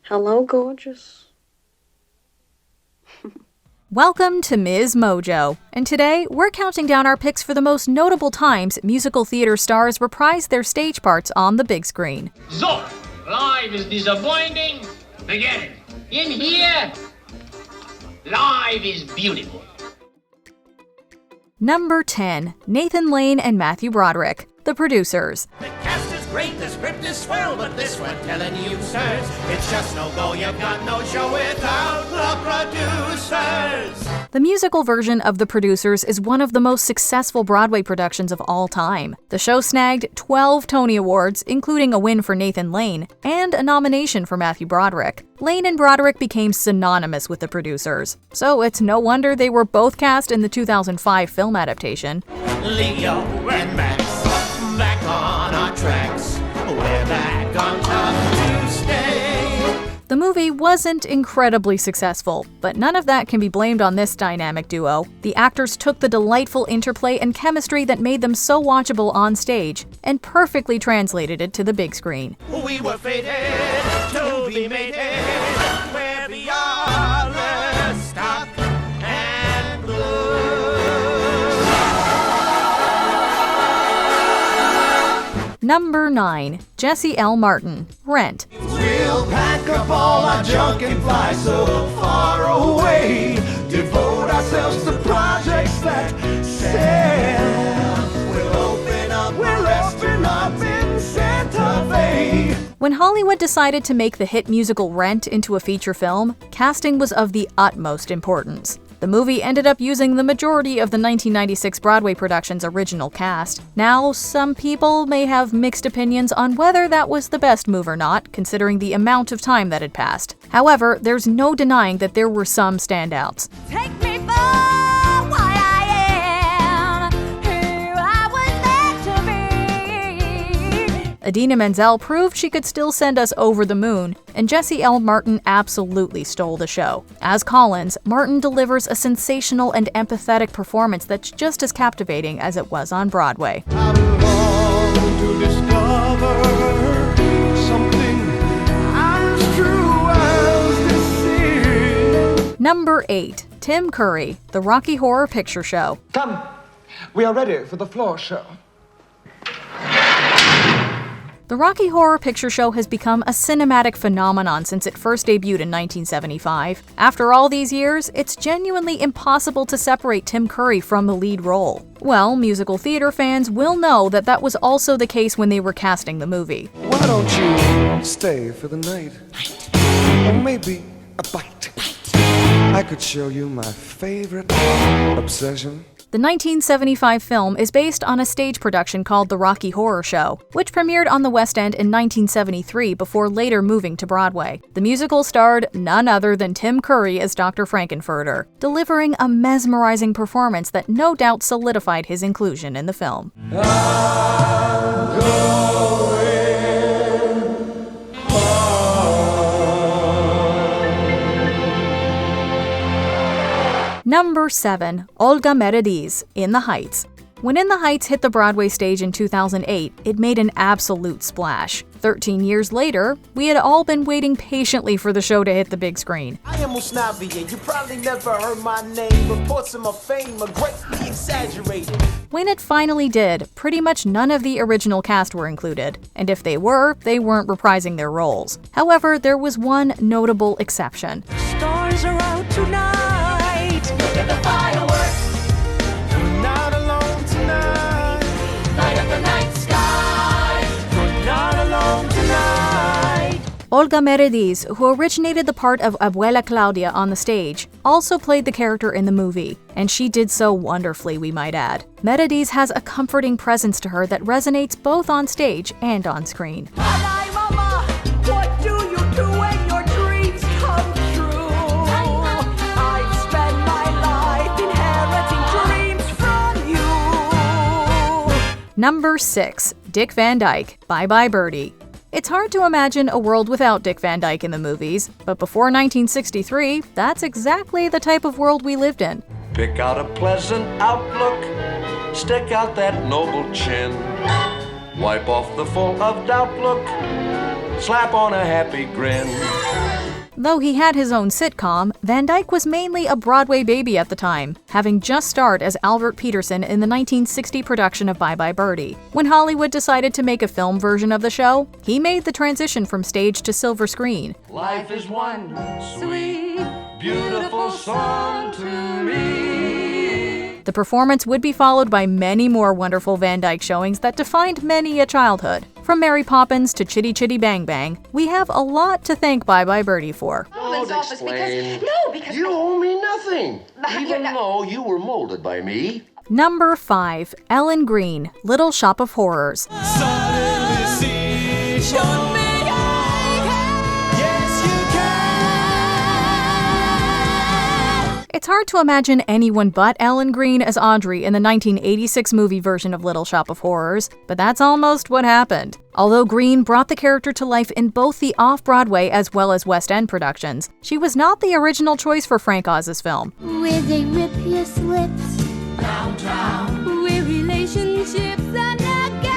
Hello, gorgeous. Welcome to MsMojo, and today we're counting down our picks for the most notable times musical theater stars reprised their stage parts on the big screen. So, live is disappointing? Forget it. In here, live is beautiful. Number 10. Nathan Lane and Matthew Broderick, the producers. The cast is great, the script is swell, but this one telling you, sirs, it's just no go, you've got no show without the producers. The musical version of The Producers is one of the most successful Broadway productions of all time. The show snagged 12 Tony Awards, including a win for Nathan Lane, and a nomination for Matthew Broderick. Lane and Broderick became synonymous with The Producers, so it's no wonder they were both cast in the 2005 film adaptation. Leo and Max, back on our tracks, we're back on top to stay. The movie wasn't incredibly successful, but none of that can be blamed on this dynamic duo. The actors took the delightful interplay and chemistry that made them so watchable on stage and perfectly translated it to the big screen. We were fated to be mated, where we are the stock and blue. Number 9. Jesse L. Martin, Rent. We'll pack up all our junk and fly so far away. Devote ourselves to projects that sell. We'll open up in Santa Fe. When Hollywood decided to make the hit musical Rent into a feature film, casting was of the utmost importance. The movie ended up using the majority of the 1996 Broadway production's original cast. Now, some people may have mixed opinions on whether that was the best move or not, considering the amount of time that had passed. However, there's no denying that there were some standouts. Take me for what I am, who I was meant to be. Idina Menzel proved she could still send us over the moon, and Jesse L. Martin absolutely stole the show. As Collins, Martin delivers a sensational and empathetic performance that's just as captivating as it was on Broadway. I long to discover something as true as this sea. Number 8. Tim Curry, The Rocky Horror Picture Show. Come, we are ready for the floor show. The Rocky Horror Picture Show has become a cinematic phenomenon since it first debuted in 1975. After all these years, it's genuinely impossible to separate Tim Curry from the lead role. Well, musical theater fans will know that that was also the case when they were casting the movie. Why don't you stay for the night? Or maybe a bite. I could show you my favorite obsession. The 1975 film is based on a stage production called The Rocky Horror Show, which premiered on the West End in 1973 before later moving to Broadway. The musical starred none other than Tim Curry as Dr. Frankenfurter, delivering a mesmerizing performance that no doubt solidified his inclusion in the film. Number 7. Olga Meades, In the Heights. When In the Heights hit the Broadway stage in 2008, it made an absolute splash. 13 years later, we had all been waiting patiently for the show to hit the big screen. I am Musnavi, you probably never heard my name. Reports of my fame are greatly exaggerated. When it finally did, pretty much none of the original cast were included, and if they were, they weren't reprising their roles. However, there was one notable exception. Stars are out tonight. Look at the fireworks. You're not alone tonight. Light up the night sky. You're not alone tonight. Olga Meades, who originated the part of Abuela Claudia on the stage, also played the character in the movie, and she did so wonderfully, we might add. Meades has a comforting presence to her that resonates both on stage and on screen. Hi, Mama. What do you do when your dreams come true? I've spent my life inheriting dreams from you. Number 6. Dick Van Dyke, Bye Bye Birdie. It's hard to imagine a world without Dick Van Dyke in the movies, but before 1963, that's exactly the type of world we lived in. Pick out a pleasant outlook, stick out that noble chin, wipe off the full of doubt look, slap on a happy grin. Though he had his own sitcom, Van Dyke was mainly a Broadway baby at the time, having just starred as Albert Peterson in the 1960 production of Bye Bye Birdie. When Hollywood decided to make a film version of the show, he made the transition from stage to silver screen. Life is one sweet, beautiful song to me. The performance would be followed by many more wonderful Van Dyke showings that defined many a childhood. From Mary Poppins to Chitty Chitty Bang Bang, we have a lot to thank Bye Bye Birdie for. Don't explain. Because You owe me nothing, even though you were molded by me. Number 5. Ellen Greene, Little Shop of Horrors. It's hard to imagine anyone but Ellen Greene as Audrey in the 1986 movie version of Little Shop of Horrors, but that's almost what happened. Although Greene brought the character to life in both the off-Broadway as well as West End productions, she was not the original choice for Frank Oz's film. Where they rip your slips, where relationships are not good.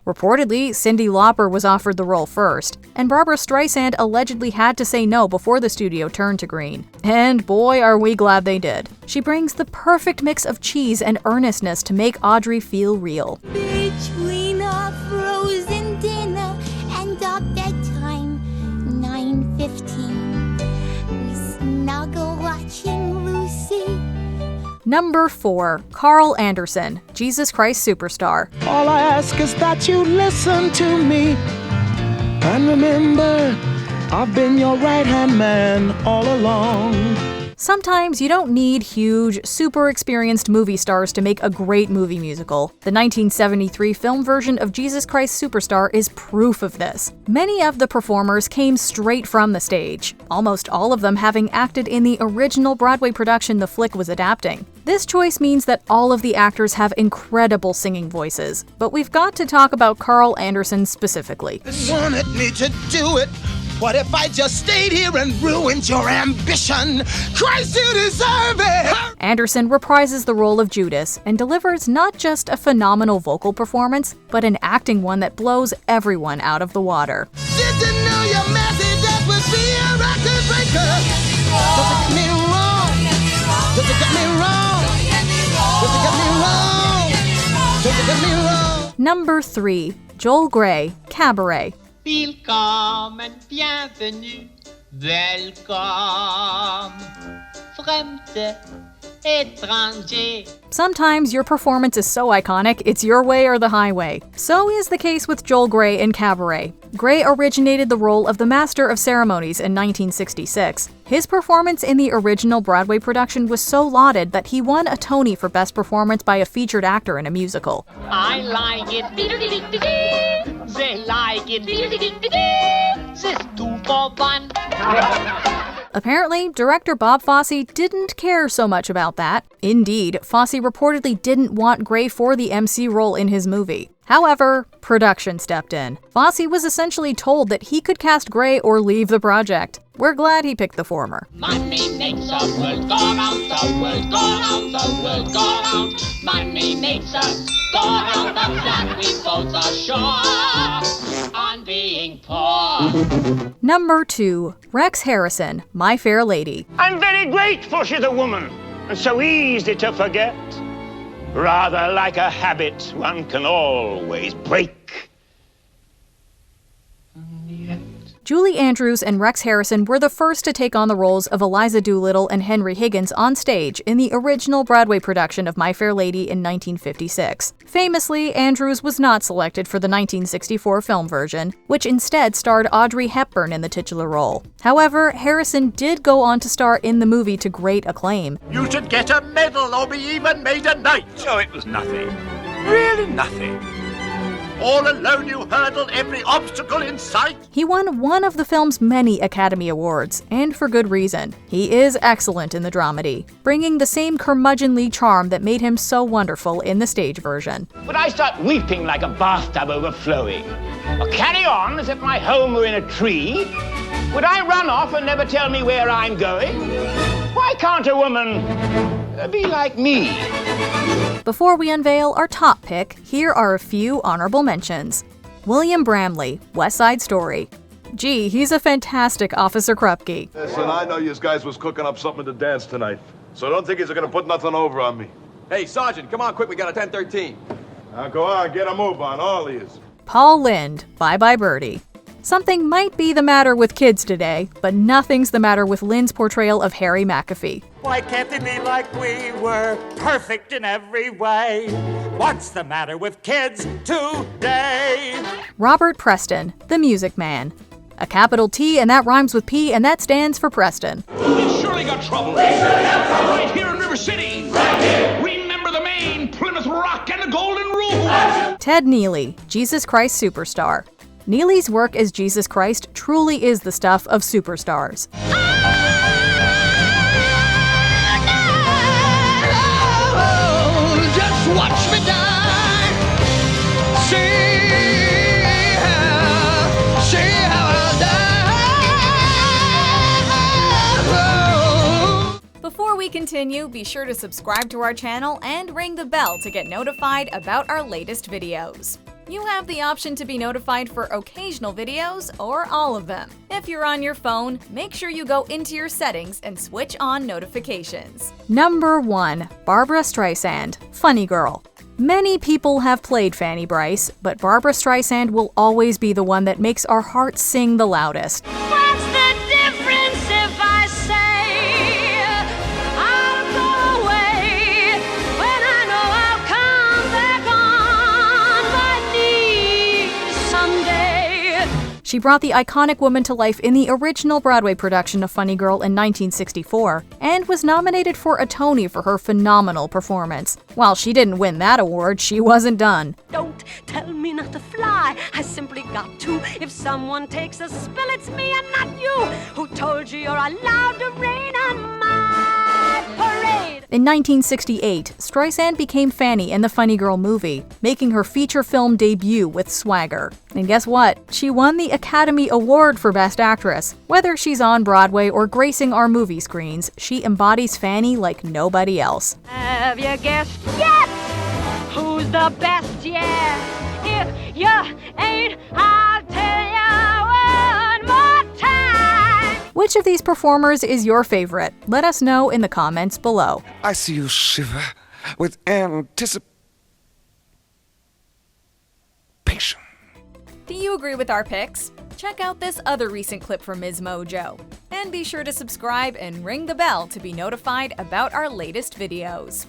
Reportedly, Cyndi Lauper was offered the role first, and Barbra Streisand allegedly had to say no before the studio turned to Greene. And boy, are we glad they did. She brings the perfect mix of cheese and earnestness to make Audrey feel real. Between our frozen dinner and our bedtime, 9:15, we snuggle watching Lucy. Number 4. Carl Anderson, Jesus Christ Superstar. All I ask is that you listen to me and remember, I've been your right-hand man all along. Sometimes you don't need huge, super experienced movie stars to make a great movie musical. The 1973 film version of Jesus Christ Superstar is proof of this. Many of the performers came straight from the stage, almost all of them having acted in the original Broadway production the flick was adapting. This choice means that all of the actors have incredible singing voices, but we've got to talk about Carl Anderson specifically. Wanted me to do it. What if I just stayed here and ruined your ambition? Christ, you deserve it! Anderson reprises the role of Judas and delivers not just a phenomenal vocal performance, but an acting one that blows everyone out of the water. Didn't know your message that would be a record breaker. Does it get me wrong? Does it get me wrong? Does it get me wrong? Does it get me wrong? Number 3. Joel Grey, Cabaret. Willkommen, bienvenue, welcome, fremde, étranger. Sometimes your performance is so iconic, it's your way or the highway. So is the case with Joel Grey in Cabaret. Grey originated the role of the Master of Ceremonies in 1966. His performance in the original Broadway production was so lauded that he won a Tony for Best Performance by a Featured Actor in a Musical. I like it, they like it, c'est tout for fun. Apparently, director Bob Fosse didn't care so much about that. Indeed, Fosse reportedly didn't want Grey for the MC role in his movie. However, production stepped in. Fosse was essentially told that he could cast Grey or leave the project. We're glad he picked the former. Money makes the world go round, the world go round, the world go round. Money makes us go round, the fact we both are sure on being poor. Number 2. Rex Harrison, My Fair Lady. I'm very grateful she's a woman, and so easy to forget. Rather like a habit one can always break. Julie Andrews and Rex Harrison were the first to take on the roles of Eliza Doolittle and Henry Higgins on stage in the original Broadway production of My Fair Lady in 1956. Famously, Andrews was not selected for the 1964 film version, which instead starred Audrey Hepburn in the titular role. However, Harrison did go on to star in the movie to great acclaim. You should get a medal or be even made a knight. So it was nothing. Really nothing. All alone you hurdled every obstacle in sight. He won one of the film's many Academy Awards, and for good reason. He is excellent in the dramedy, bringing the same curmudgeonly charm that made him so wonderful in the stage version. Would I start weeping like a bathtub overflowing? Or carry on as if my home were in a tree? Would I run off and never tell me where I'm going? Why can't a woman be like me? Before we unveil our top pick, here are a few honorable mentions. William Bramley, West Side Story. Gee, he's a fantastic Officer Krupke. Listen, I know you guys was cooking up something to dance tonight, so don't think he's gonna put nothing over on me. Hey, Sergeant, come on quick, we got a 10:13. Now go on, get a move on, all of yous. Paul Lynde, Bye Bye Birdie. Something might be the matter with kids today, but nothing's the matter with Lynde's portrayal of Harry McAfee. Why can't it be like we were, perfect in every way? What's the matter with kids today? Robert Preston, the Music Man. A capital T and that rhymes with P and that stands for Preston. We surely got trouble. Right here in River City. Right here. Remember the Maine, Plymouth Rock, and the Golden Rule. Ted Neely, Jesus Christ Superstar. Neely's work as Jesus Christ truly is the stuff of superstars. Just watch me die. See how I'll die. Before we continue, be sure to subscribe to our channel and ring the bell to get notified about our latest videos. You have the option to be notified for occasional videos or all of them. If you're on your phone, make sure you go into your settings and switch on notifications. Number 1. Barbra Streisand, Funny Girl. Many people have played Fanny Brice, but Barbra Streisand will always be the one that makes our hearts sing the loudest. What's the difference if I say I'll go away when I know I'll come back on my knees someday? She brought the iconic woman to life in the original Broadway production of Funny Girl in 1964 and was nominated for a Tony for her phenomenal performance. While she didn't win that award, she wasn't done. Don't tell me not to fly, I simply got to. If someone takes a spill, it's me and not you. Who told you you're allowed to rain on my parade? In 1968, Streisand became Fanny in the Funny Girl movie, making her feature film debut with Swagger. And guess what? She won the Academy Award for Best Actress. Whether she's on Broadway or gracing our movie screens, she embodies Fanny like nobody else. Have you guessed yet? Who's the best yet? If you ain't, I'll tell you one more time. Which of these performers is your favorite? Let us know in the comments below. I see you shiver with anticipation. Do you agree with our picks? Check out this other recent clip from MsMojo. And be sure to subscribe and ring the bell to be notified about our latest videos.